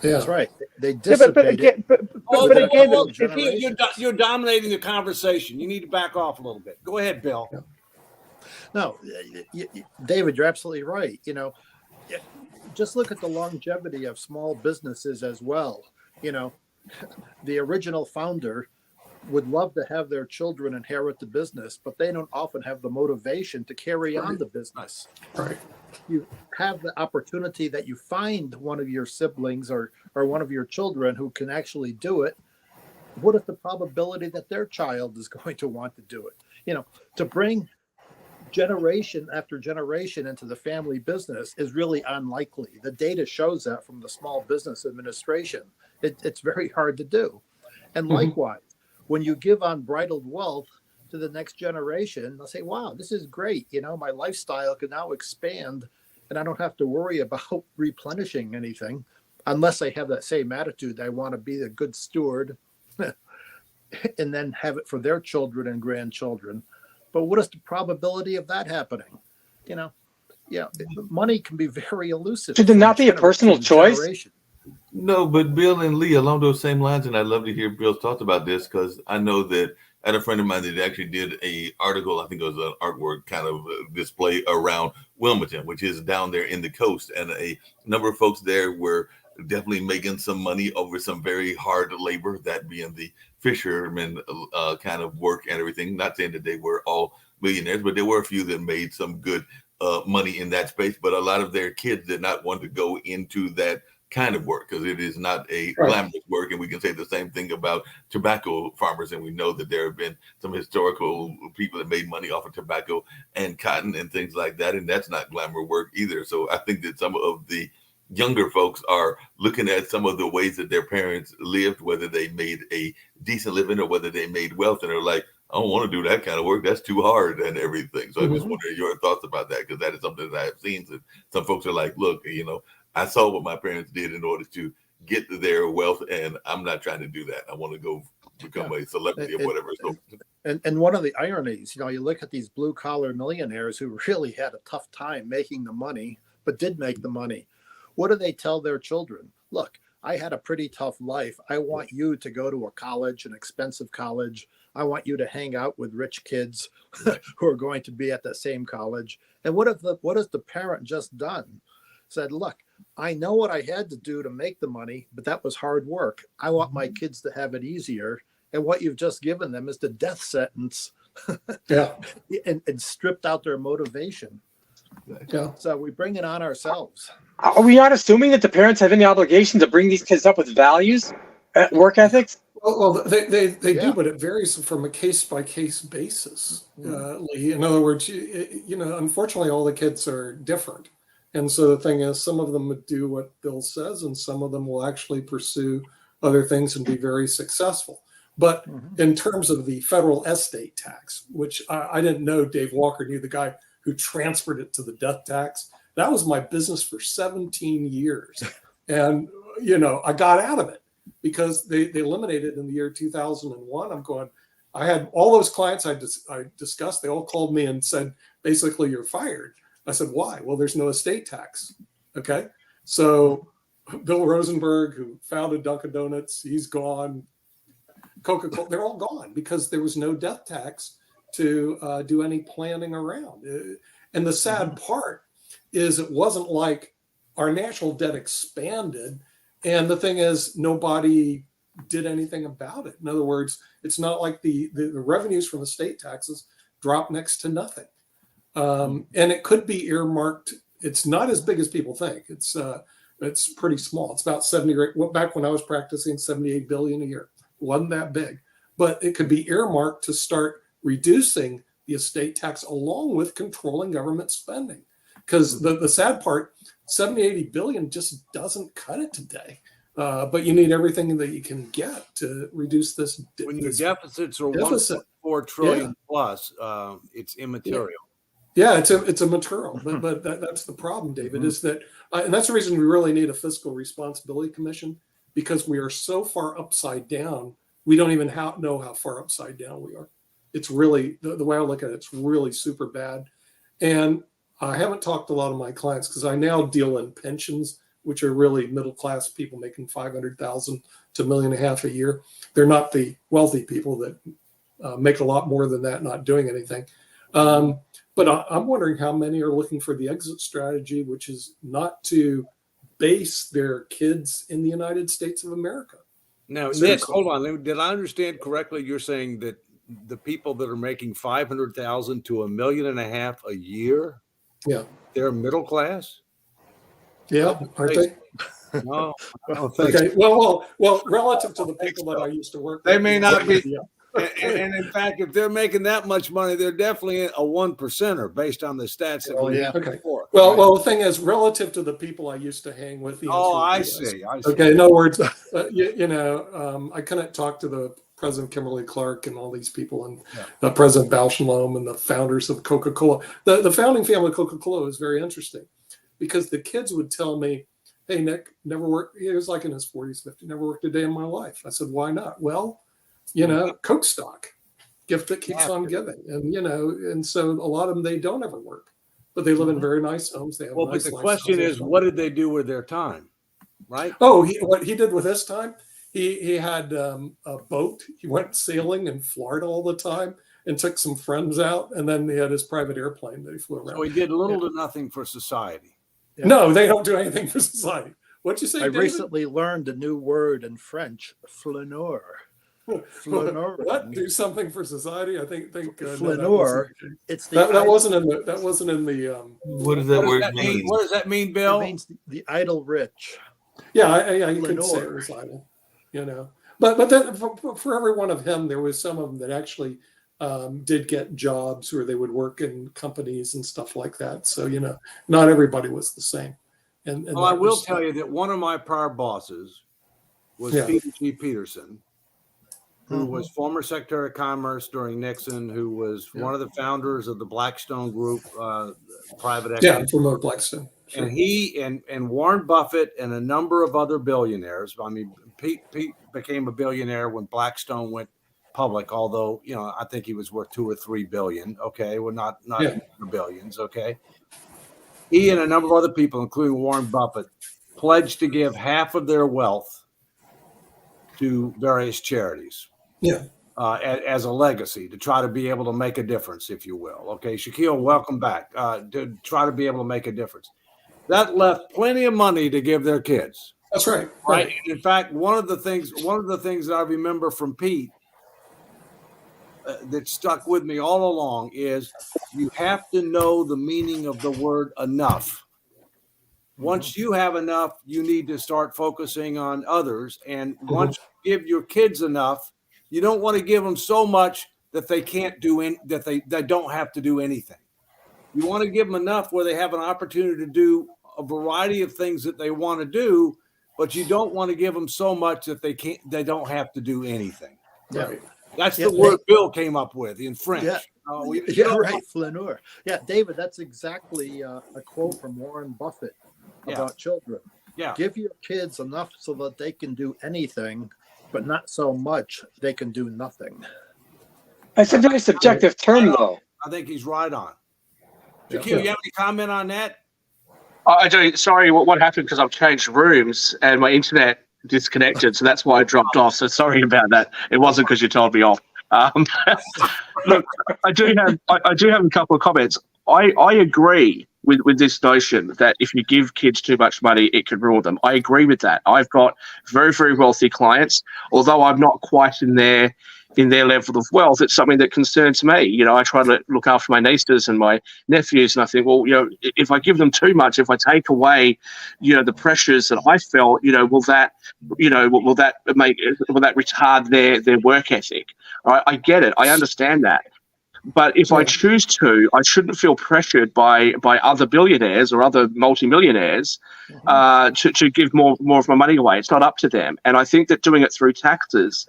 Yeah. That's right. They dissipate you're dominating the conversation. You need to back off a little bit. Go ahead, Bill. Yeah. No, David, you're absolutely right. Just look at the longevity of small businesses as well. The original founder would love to have their children inherit the business, but they don't often have the motivation to carry on the business. Right. You have the opportunity that you find one of your siblings or one of your children who can actually do it. What is the probability that their child is going to want to do it? To bring generation after generation into the family business is really unlikely. The data shows that from the Small Business Administration. It's very hard to do. And likewise, when you give unbridled wealth to the next generation, they'll say, wow, this is great. My lifestyle can now expand and I don't have to worry about replenishing anything unless I have that same attitude. I want to be a good steward and then have it for their children and grandchildren. But what is the probability of that happening? Money can be very elusive. Should there not be a personal choice? No, but Bill and Lee, along those same lines, and I'd love to hear Bill's thoughts about this, because I know that I had a friend of mine that actually did a article, I think it was an artwork kind of display around Wilmington, which is down there in the coast, and a number of folks there were definitely making some money over some very hard labor, that being the fisherman kind of work and everything. Not saying that they were all millionaires, but there were a few that made some good money in that space. But a lot of their kids did not want to go into that kind of work because it is not a glamorous work. And we can say the same thing about tobacco farmers. And we know that there have been some historical people that made money off of tobacco and cotton and things like that. And that's not glamour work either. So I think that some of the younger folks are looking at some of the ways that their parents lived, whether they made a decent living or whether they made wealth, and they're like, I don't want to do that kind of work. That's too hard and everything. So I was wondering your thoughts about that, because that is something that I have seen. That some folks are like, look, I saw what my parents did in order to get their wealth, and I'm not trying to do that. I want to go become a celebrity or whatever. And one of the ironies, you look at these blue collar millionaires who really had a tough time making the money, but did make the money. What do they tell their children? Look, I had a pretty tough life. I want you to go to a college, an expensive college. I want you to hang out with rich kids who are going to be at the same college. And what has the parent just done? Said, look, I know what I had to do to make the money, but that was hard work. I want my kids to have it easier. And what you've just given them is the death sentence. and stripped out their motivation. Yeah. So we bring it on ourselves. Are we not assuming that the parents have any obligation to bring these kids up with values, work ethics? Well, they do, but it varies from a case by case basis. Lee. In other words, unfortunately, all the kids are different, and so the thing is, some of them would do what Bill says, and some of them will actually pursue other things and be very successful. But in terms of the federal estate tax, which I didn't know Dave Walker knew the guy who transferred it to the death tax. That was my business for 17 years. And, I got out of it because they eliminated it in the year 2001. I'm going, I had all those clients I discussed. They all called me and said, basically, you're fired. I said, why? Well, there's no estate tax. Okay. So Bill Rosenberg, who founded Dunkin' Donuts, he's gone. Coca-Cola, they're all gone because there was no death tax to do any planning around. And the sad part is it wasn't like our national debt expanded. And the thing is, nobody did anything about it. In other words, it's not like the revenues from the state taxes dropped next to nothing. And it could be earmarked. It's not as big as people think. It's pretty small. It's about 78. Well, back when I was practicing, 78 billion a year. Wasn't that big, but it could be earmarked to start reducing the estate tax along with controlling government spending. Because the sad part, 70, 80 billion just doesn't cut it today. But you need everything that you can get to reduce this. When your deficits are 1.4 trillion plus, it's immaterial. Yeah, it's a material, but that's the problem, David, is that, and that's the reason we really need a fiscal responsibility commission, because we are so far upside down, we don't even know how far upside down we are. It's really, the way I look at it, it's really super bad. And I haven't talked to a lot of my clients because I now deal in pensions, which are really middle-class people making $500,000 to $1.5 million a year. They're not the wealthy people that make a lot more than that, not doing anything. But I'm wondering how many are looking for the exit strategy, which is not to base their kids in the United States of America. Now, Nick, hold on. Did I understand correctly? You're saying that the people that are making $500,000 to $1.5 million a year, they're middle class? Yeah, aren't they? No, I don't think okay. Well, relative to the people that I used to work with, they may not be. And in fact, if they're making that much money, they're definitely a 1%er based on the stats that we had before. Well, the thing is, relative to the people I used to hang with. I see. Okay, in other words, I couldn't talk to the President Kimberly Clark and all these people, and President Baushalom and the founders of Coca-Cola. The founding family of Coca-Cola is very interesting because the kids would tell me, "Hey, Nick, never worked." He was like in his 40s, 50s, never worked a day in my life. I said, "Why not?" Well, Coke stock, gift that keeps on giving. And, and so a lot of them, they don't ever work, but they live in very nice homes. They have nice but the question is, what did they do with their time? Right. Oh, what he did with his time, he had a boat. He went sailing in Florida all the time and took some friends out. And then he had his private airplane that he flew around. So he did little to nothing for society. No, they don't do anything for society. What'd you say, I David? recently learned a new word in French, flaneur. Flaneur. What? Do something for society? I think Flaneur. It's the that wasn't in the. What does that word mean? What does that mean, Bill? It means the idle rich. Yeah, you could say it Flaneur. was idle, But then for every one of him, there was some of them that actually did get jobs where they would work in companies and stuff like that. So not everybody was the same. And well, I will tell you that one of my prior bosses was Peter G. Peterson, who was former Secretary of Commerce during Nixon, who was one of the founders of the Blackstone Group, private equity. Yeah, from Blackstone. Sure. And he and Warren Buffett and a number of other billionaires. I mean, Pete became a billionaire when Blackstone went public, although I think he was worth $2 or $3 billion. Okay, well, not billions. Okay, he and a number of other people, including Warren Buffett, pledged to give half of their wealth to various charities. Yeah. As a legacy to try to be able to make a difference, if you will. Okay, Shaquille, welcome back. To try to be able to make a difference. That left plenty of money to give their kids. That's right. Right. In fact, one of the things that I remember from Pete that stuck with me all along is you have to know the meaning of the word enough. Once you have enough, you need to start focusing on others. And once you give your kids enough, you don't want to give them so much that they can't do that they don't have to do anything. You want to give them enough where they have an opportunity to do a variety of things that they want to do, but you don't want to give them so much that they don't have to do anything. Yeah. Right. That's the word Bill came up with in French. Yeah, right, flaneur. Yeah, David, that's exactly a quote from Warren Buffett about children. Yeah. Give your kids enough so that they can do anything, but not so much they can do nothing. It's a very subjective term, though. I think he's right on. Shaquille, you have any comment on that? I do. Sorry, what happened? Because I've changed rooms and my internet disconnected, so that's why I dropped off. So sorry about that. It wasn't because you told me off. Look, I do have a couple of comments. I agree with this notion that if you give kids too much money, it could ruin them. I agree with that. I've got very, very wealthy clients, although I'm not quite in their level of wealth. It's something that concerns me. I try to look after my nieces and my nephews, and I think, well, if I give them too much, if I take away, the pressures that I felt, will that retard their work ethic? Right? I get it. I understand that. But if I choose to, I shouldn't feel pressured by other billionaires or other multimillionaires to give more of my money away. It's not up to them. And I think that doing it through taxes,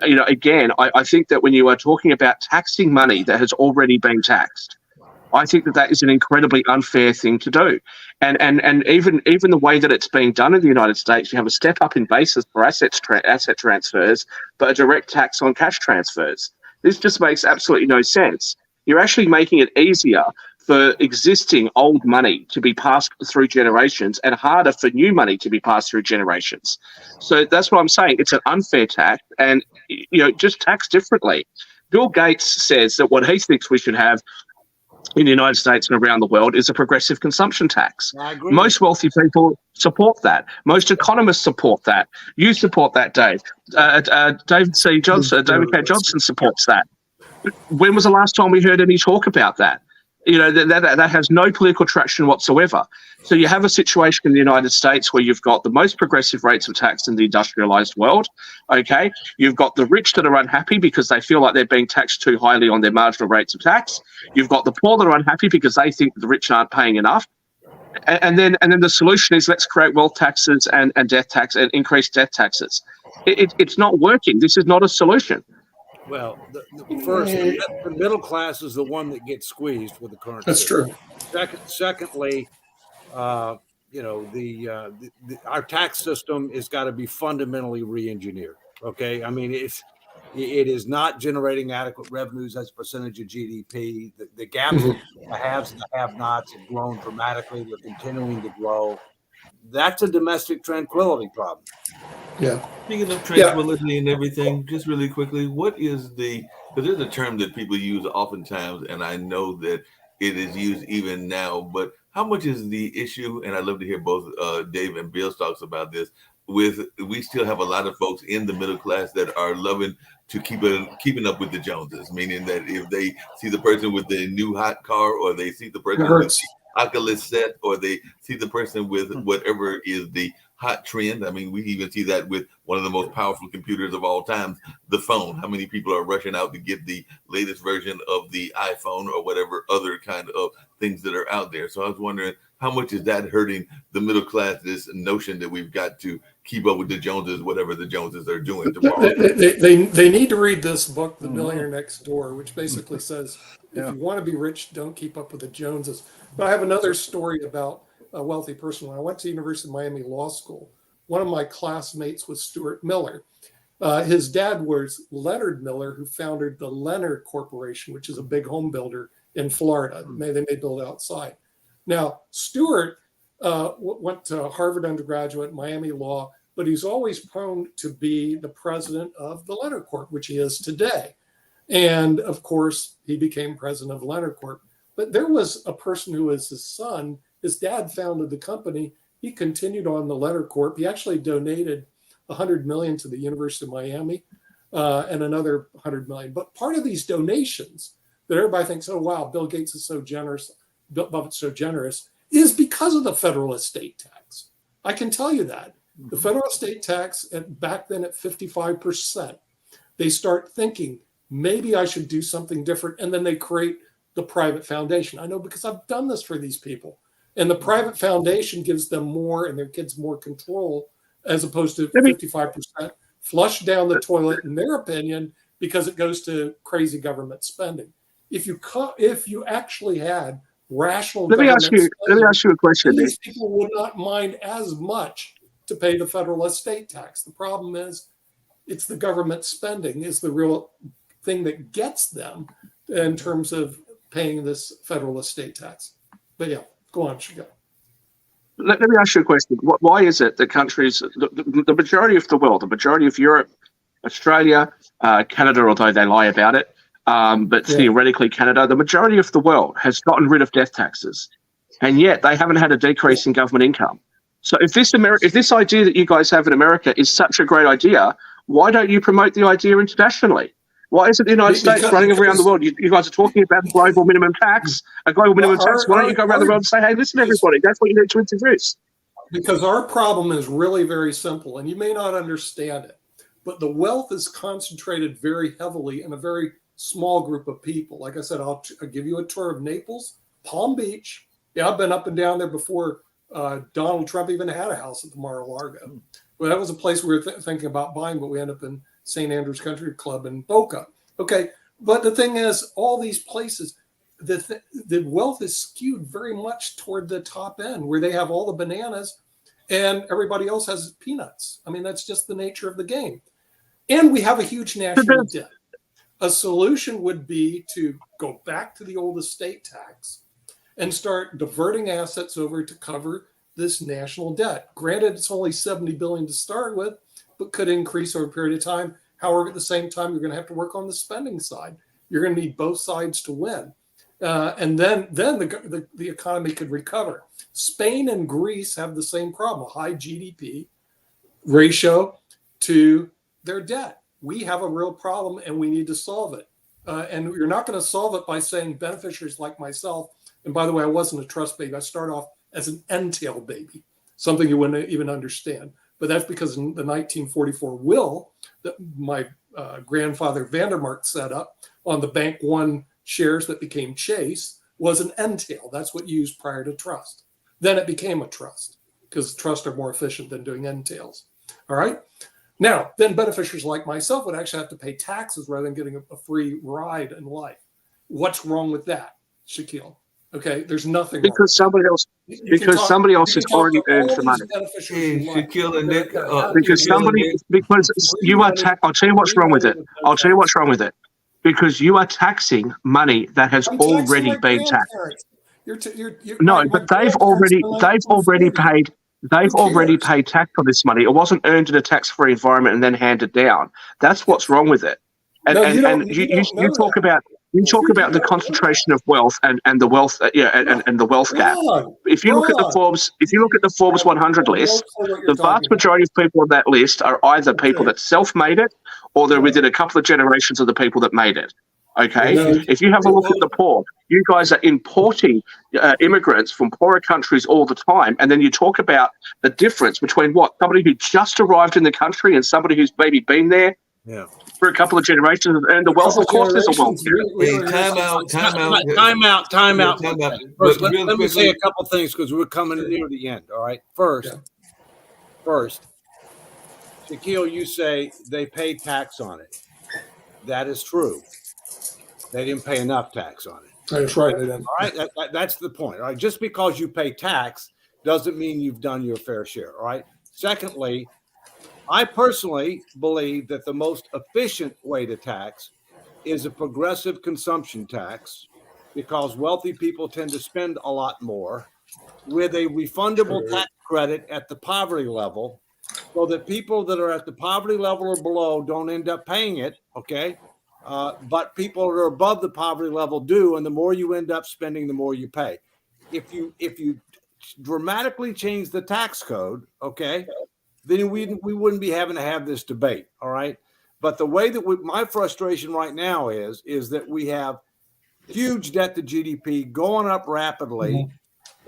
again, I think that when you are talking about taxing money that has already been taxed, I think that is an incredibly unfair thing to do. And even the way that it's being done in the United States, you have a step up in basis for asset transfers, but a direct tax on cash transfers. This just makes absolutely no sense. You're actually making it easier for existing old money to be passed through generations and harder for new money to be passed through generations. So that's what I'm saying. It's an unfair tax, and just tax differently. Bill Gates says that what he thinks we should have in the United States and around the world is a progressive consumption tax. I agree. Most wealthy people support that. Most economists support that. You support that, Dave. David K. Johnson supports that. When was the last time we heard any talk about that? That has no political traction whatsoever. So you have a situation in the United States where you've got the most progressive rates of tax in the industrialized world. Okay, you've got the rich that are unhappy because they feel like they're being taxed too highly on their marginal rates of tax. You've got the poor that are unhappy because they think the rich aren't paying enough. And then the solution is let's create wealth taxes and death tax and increase death taxes. It's not working. This is not a solution. Well, the middle class is the one that gets squeezed with the current. That's system. true. Secondly, our tax system has got to be fundamentally re-engineered. Okay, I mean it is not generating adequate revenues as a percentage of GDP. The gaps, the haves and the have-nots have grown dramatically. They're continuing to grow. That's a domestic tranquility problem. Yeah. Speaking of tranquility and everything, just really quickly, what is because there's a term that people use oftentimes, and I know that it is used even now. But how much is the issue? And I'd love to hear both Dave and Bill's talks about this. We still have a lot of folks in the middle class that are loving to keeping up with the Joneses, meaning that if they see the person with the new hot car, or they see the person with the Oculus set, or they see the person with whatever is the hot trend. I mean, we even see that with one of the most powerful computers of all time, the phone. How many people are rushing out to get the latest version of the iPhone or whatever other kind of things that are out there? So I was wondering, how much is that hurting the middle class, this notion that we've got to keep up with the Joneses, whatever the Joneses are doing tomorrow? They need to read this book, The Millionaire Next Door, which basically says, if you want to be rich, don't keep up with the Joneses. But I have another story about a wealthy person. When I went to University of Miami Law School, one of my classmates was Stuart Miller. His dad was Leonard Miller, who founded the Leonard Corporation, which is a big home builder in Florida. They may build outside. Now, Stuart went to Harvard undergraduate, Miami Law, but he's always prone to be the president of the Leonard Corp, which he is today. And of course, he became president of Leonard Corp. But there was a person who was his son. His dad founded the company. He continued on the Leonard Corp. He actually donated $100 million to the University of Miami and another $100 million. But part of these donations that everybody thinks, oh, wow, Bill Gates is so generous, Bill Buffett's so generous, is because of the federal estate tax. I can tell you that. The federal estate tax, back then at 55%, they start thinking, maybe I should do something different. And then they create the private foundation. I know because I've done this for these people. And the private foundation gives them more and their kids more control, as opposed to 55% flushed down the toilet, in their opinion, because it goes to crazy government spending. If you actually had rational let me ask you a question. These people would not mind as much to pay the federal estate tax. The problem is, it's the government spending is the real thing that gets them in terms of paying this federal estate tax. But yeah, go on, Shigo. Let me ask you a question. Why is it that countries, the majority of the world, the majority of Europe, Australia, Canada, although they lie about it, but theoretically Canada, the majority of the world has gotten rid of death taxes, and yet they haven't had a decrease in government income. So if this idea that you guys have in America is such a great idea, why don't you promote the idea internationally? Why isn't the United States running around the world? You guys are talking about global minimum tax, a global minimum tax. Why don't you go around the world and say, hey, listen, everybody, that's what you need to introduce? Because our problem is really very simple, and you may not understand it, but the wealth is concentrated very heavily in a very small group of people. Like I said, I'll give you a tour of Naples, Palm Beach. Yeah, I've been up and down there before Donald Trump even had a house at the Mar-a-Lago. Well, that was a place we were thinking about buying, but we ended up in St. Andrews Country Club in Boca. Okay, but the thing is, all these places, the wealth is skewed very much toward the top end, where they have all the bananas and everybody else has peanuts. I mean, that's just the nature of the game. And we have a huge national debt. A solution would be to go back to the old estate tax and start diverting assets over to cover this national debt. Granted, it's only $70 billion to start with, but could increase over a period of time. However, at the same time, you're going to have to work on the spending side. You're going to need both sides to win. And then the economy could recover. Spain and Greece have the same problem, a high GDP ratio to their debt. We have a real problem and we need to solve it. And you're not going to solve it by saying beneficiaries like myself. And by the way, I wasn't a trust baby. I started off as an entail baby, something you wouldn't even understand. But that's because in the 1944 will that my grandfather Vandermark set up on the Bank One shares that became Chase was an entail. That's what you used prior to trust. Then it became a trust because trusts are more efficient than doing entails. All right. Now, then beneficiaries like myself would actually have to pay taxes rather than getting a free ride in life. What's wrong with that, Shaquille? Okay, there's nothing because somebody else somebody else has already earned the money. Shaquille and Nick, because you are I'll tell you what's wrong with it. I'll tell you what's wrong with it. Because you are taxing money that has already been taxed. But they've already paid tax on this money. It wasn't earned in a tax-free environment and then handed down. That's what's wrong with it. And you talk about You talk about the concentration of wealth and the wealth, and the wealth gap. If you look at the Forbes 100 list, the vast majority of people on that list are either people that self-made it, or they're within a couple of generations of the people that made it. Okay, if you have a look at the poor, you guys are importing immigrants from poorer countries all the time, and then you talk about the difference between somebody who just arrived in the country and somebody who's maybe been there for a couple of generations, and the wealth, of course, is a wealth. Time out. First, let me say a couple things because we're coming near the end. All right. First, Shaquille, you say they pay tax on it. That is true. They didn't pay enough tax on it. That's right. They didn't. All right. That's the point. All right. Just because you pay tax doesn't mean you've done your fair share. All right. Secondly, I personally believe that the most efficient way to tax is a progressive consumption tax, because wealthy people tend to spend a lot more, with a refundable tax credit at the poverty level, so that people that are at the poverty level or below don't end up paying it. Okay. But people that are above the poverty level do, and the more you end up spending, the more you pay. If you dramatically change the tax code, okay, then we wouldn't be having to have this debate, all right? But the way that my frustration right now is that we have huge debt to GDP going up rapidly.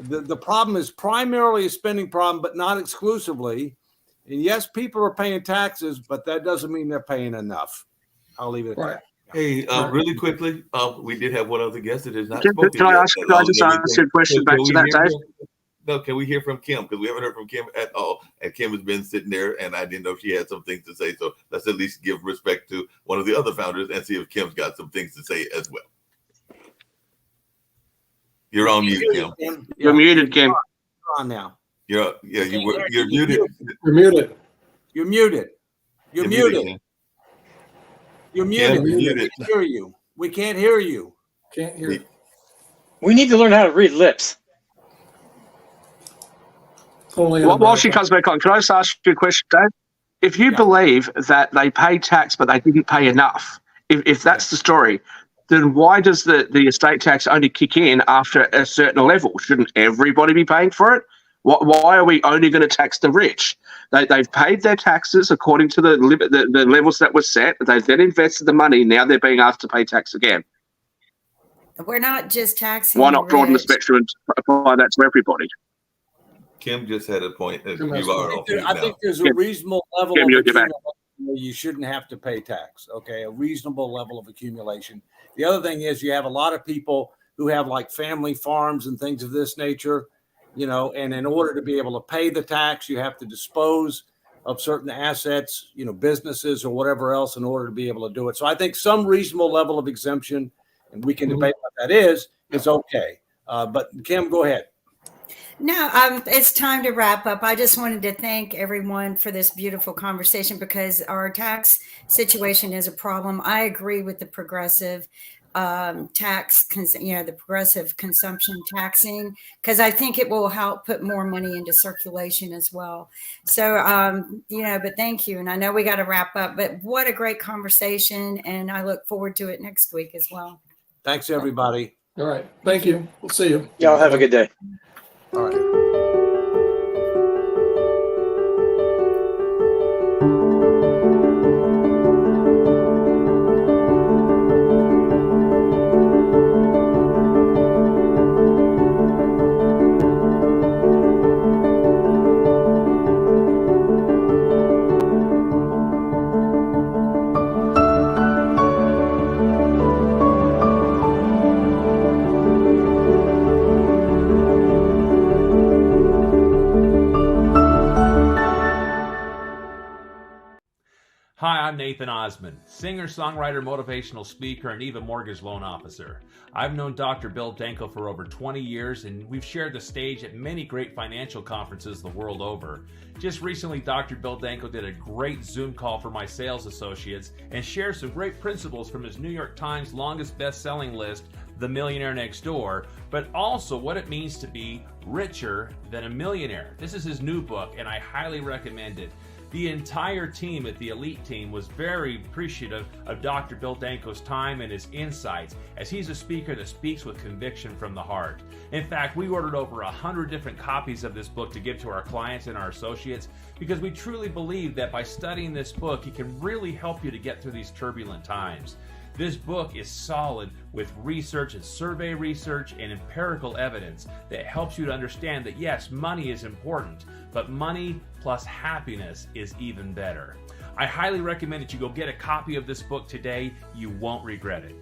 The problem is primarily a spending problem, but not exclusively. And yes, people are paying taxes, but that doesn't mean they're paying enough. I'll leave it at that. Hey, really quickly, we did have one other guest that is not spoken Can I just ask you a question back to that, Dave? No, can we hear from Kim? Because we haven't heard from Kim at all. And Kim has been sitting there, and I didn't know she had some things to say. So let's at least give respect to one of the other founders and see if Kim's got some things to say as well. You're on mute, Kim. You're muted, Kim. You're on now. You're muted. You're muted. You're muted. You're muted. You're muted. We can't hear you. We can't hear you. Can't hear you. We need to learn how to read lips. While she comes back on, can I just ask you a question, Dave? If you believe that they pay tax but they didn't pay enough, if that's the story, then why does the estate tax only kick in after a certain level? Shouldn't everybody be paying for it? Why are we only going to tax the rich? They've paid their taxes according to the levels that were set. They've then invested the money. Now they're being asked to pay tax again. We're not just taxing. Why not broaden the spectrum and apply that to everybody? Kim just had a point. I think there's a reasonable level of accumulation where you shouldn't have to pay tax. Okay, a reasonable level of accumulation. The other thing is you have a lot of people who have like family farms and things of this nature, and in order to be able to pay the tax, you have to dispose of certain assets, businesses or whatever else in order to be able to do it. So I think some reasonable level of exemption, and we can debate what that is okay. But Kim, go ahead. No, it's time to wrap up. I just wanted to thank everyone for this beautiful conversation, because our tax situation is a problem. I agree with the progressive tax, the progressive consumption taxing, because I think it will help put more money into circulation as well. So, but thank you. And I know we got to wrap up, but what a great conversation. And I look forward to it next week as well. Thanks, everybody. All right. Thank you. We'll see you. Y'all have a good day. All right. Hi, I'm Nathan Osmond, singer, songwriter, motivational speaker, and even mortgage loan officer. I've known Dr. Bill Danko for over 20 years, and we've shared the stage at many great financial conferences the world over. Just recently, Dr. Bill Danko did a great Zoom call for my sales associates and shared some great principles from his New York Times longest best-selling list, The Millionaire Next Door, but also what it means to be richer than a millionaire. This is his new book, and I highly recommend it. The entire team at the Elite Team was very appreciative of Dr. Bill Danko's time and his insights, as he's a speaker that speaks with conviction from the heart. In fact, we ordered over 100 different copies of this book to give to our clients and our associates, because we truly believe that by studying this book, it can really help you to get through these turbulent times. This book is solid with research and survey research and empirical evidence that helps you to understand that yes, money is important, but money plus happiness is even better. I highly recommend that you go get a copy of this book today. You won't regret it.